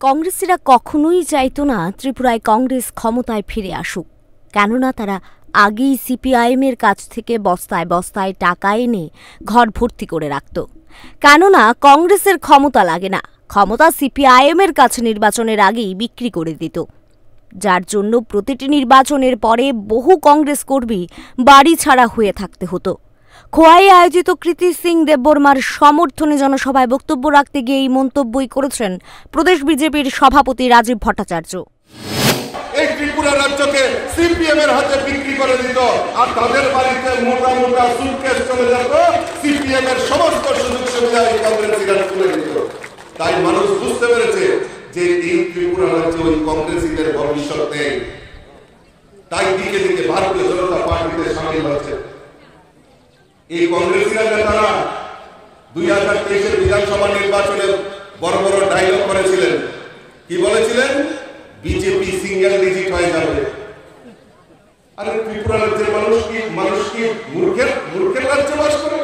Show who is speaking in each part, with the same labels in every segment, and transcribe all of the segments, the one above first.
Speaker 1: কংগ্রেসীরা কখনোই চাইতো না ত্রিপুরায় কংগ্রেস ক্ষমতায় ফিরে আসুক, কেননা তারা আগেই সিপিআইএমের কাছ থেকে বস্তায় বস্তায় টাকা এনে ঘর ভর্তি করে রাখত। কেননা কংগ্রেসের ক্ষমতা লাগে না, ক্ষমতা সিপিআইএমের কাছে নির্বাচনের আগেই বিক্রি করে দিত, যার জন্য প্রতিটি নির্বাচনের পরে বহু কংগ্রেস কর্মী বাড়ি ছাড়া হয়ে থাকতে হতো। খোয়াই আয়োজিত কৃতি সিং দেববর্মার সমর্থনে জনসভায় বক্তব্য রাখতে গিয়ে এই মন্তব্যই করেছেন প্রদেশ বিজেপির সভাপতি রাজীব ভট্টাচার্য।
Speaker 2: এই ত্রিপুরা রাজ্যকে সিপিএম এর হাতে বিক্রি করে দিত আর তাদের বাড়িতে মোটা মোটা সুটকেস চলে যেত, সিপিএম এর সমস্ত সুযোগ সুবিধা এই কংগ্রেসীরা তুলে দিত। তাই মানুষ বুঝতে পেরেছে যে এই ত্রিপুরা রাজ্যে ওই কংগ্রেসীদের ভবিষ্যৎ নেই। তাই দিকে দিকে ভারতীয় জনতা পার্টিতে সামিল হচ্ছে। এই কংগ্রেসীরা নেতারা 2023 বিধানসভা নির্বাচনে বড় বড় ডায়লগ করেছিলেন। কি বলেছিলেন? বিজেপি সিঙ্গেল ডিজিট হয়ে যাবে। আরে ত্রিপুরা রাজ্যের মানুষ কি মূর্খের রাজ্যে বাস করে?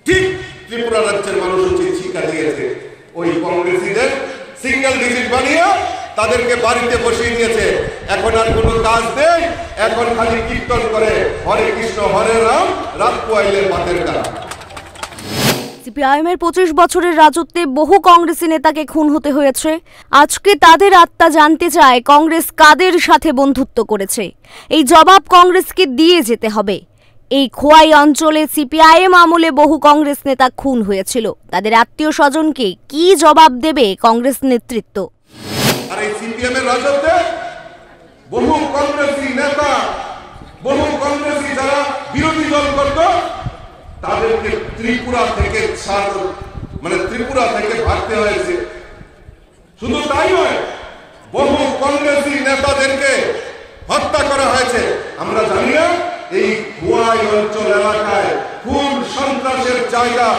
Speaker 2: ঠিক ত্রিপুরা রাজ্যের মানুষ উচিত শিক্ষা দিয়েছে। ওই কংগ্রেসীদের সিঙ্গেল ডিজিট বানিয়ে তাদেরকে বাড়িতে বসিয়ে দিয়েছে। এখন আর কোনো কাজ নেই, এখন খালি কীর্তন করে হরে কৃষ্ণ হরে রাম, রাত পোয়াইলের ভাতের কাজ।
Speaker 1: সিপিআইএমের 25 বছরের রাজত্বে বহু কংগ্রেসী নেতাকে খুন হতে হয়েছে। আজকে তাদের আত্মা জানতে চায় কংগ্রেস কাদের সাথে বন্ধুত্ব করেছে। এই জবাব কংগ্রেসকে দিয়ে যেতে হবে। এই খোয়াই অঞ্চলে সিপিআইএম আমলে বহু কংগ্রেস নেতা খুন হয়েছিল। তাদের আত্মীয় স্বজনকে কি জবাব দেবে কংগ্রেস নেতৃত্ব?
Speaker 2: আর এই সিপিএম এর রাজত্বে বহু কংগ্রেসী নেতা, বহু কংগ্রেসী যারা বিরোধী দল করত, তাদেরকে ত্রিপুরা থেকে ত্রিপুরা থেকে ভাগতে হয়েছে। শুধু তাই নয়, বহু কংগ্রেসী নেতাদেরকে হত্যা করা হয়েছে। আমরা জানি না এই খোয়াই অঞ্চল এলাকায় খুন সন্ত্রাসের জায়গা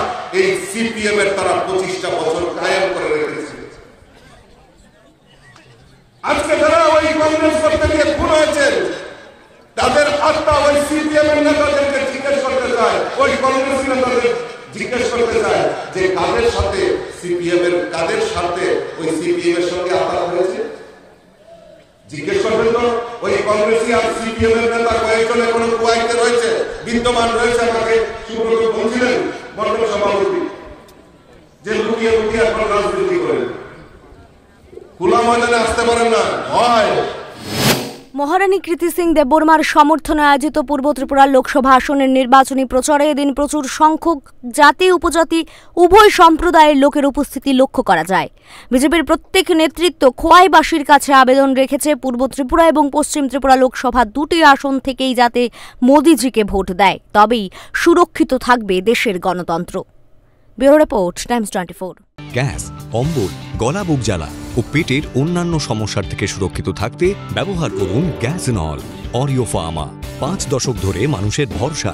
Speaker 2: এই সিপিএম এর তারা 25টা বছর কায়েম করে রেখেছে। আজকে যারা ওই কংগ্রেস করতে গিয়ে খুন হয়েছে, তাদের আত্মা ওই সিপিএম এর নেতাদেরকে জিজ্ঞেস করতে চায়, ওই কংগ্রেস নেতাদের জিজ্ঞেস করতে চায় যে কাদের সাথে ওই সিপিএম এর সঙ্গে আঘাত হয়েছে। জিজ্ঞেস করবেন তো ওই কংগ্রেসী আর সিপিএম এর নেতা কয়েকজনে কোনো কুয়াইতে রয়েছে, বিদ্যমান রয়েছে। আমাকে সুব্রত বলছিলেন মন্ডল সভাপতি যে লুকিয়ে লুকিয়ে এখন রাজনীতি করেন, খোলা ময়দানে আসতে পারেন না। হয়
Speaker 1: মহারানী কৃতি সিং দেববর্মার সমর্থনে আয়োজিত পূর্ব ত্রিপুরা লোকসভা আসনের নির্বাচনী প্রচারে এদিন প্রচুর সংখ্যক জাতি উপজাতি উভয় সম্প্রদায়ের লোকের উপস্থিতি লক্ষ্য করা যায়। বিজেপির প্রত্যেক নেতৃত্ব খোয়াইবাসীর কাছে আবেদন রেখেছে পূর্ব ত্রিপুরা এবং পশ্চিম ত্রিপুরা লোকসভা দুটি আসন থেকেই যাতে মোদিজিকে ভোট দেয়, তবেই সুরক্ষিত থাকবে দেশের গণতন্ত্র। Bureau report, Times 24।
Speaker 3: গ্যাস, অম্বল, গলা বুক জ্বালা ও পেটের অন্যান্য সমস্যার থেকে সুরক্ষিত থাকতে ব্যবহার করুন গ্যাসনল। অরিও ফার্মা, 5 দশক ধরে মানুষের ভরসা।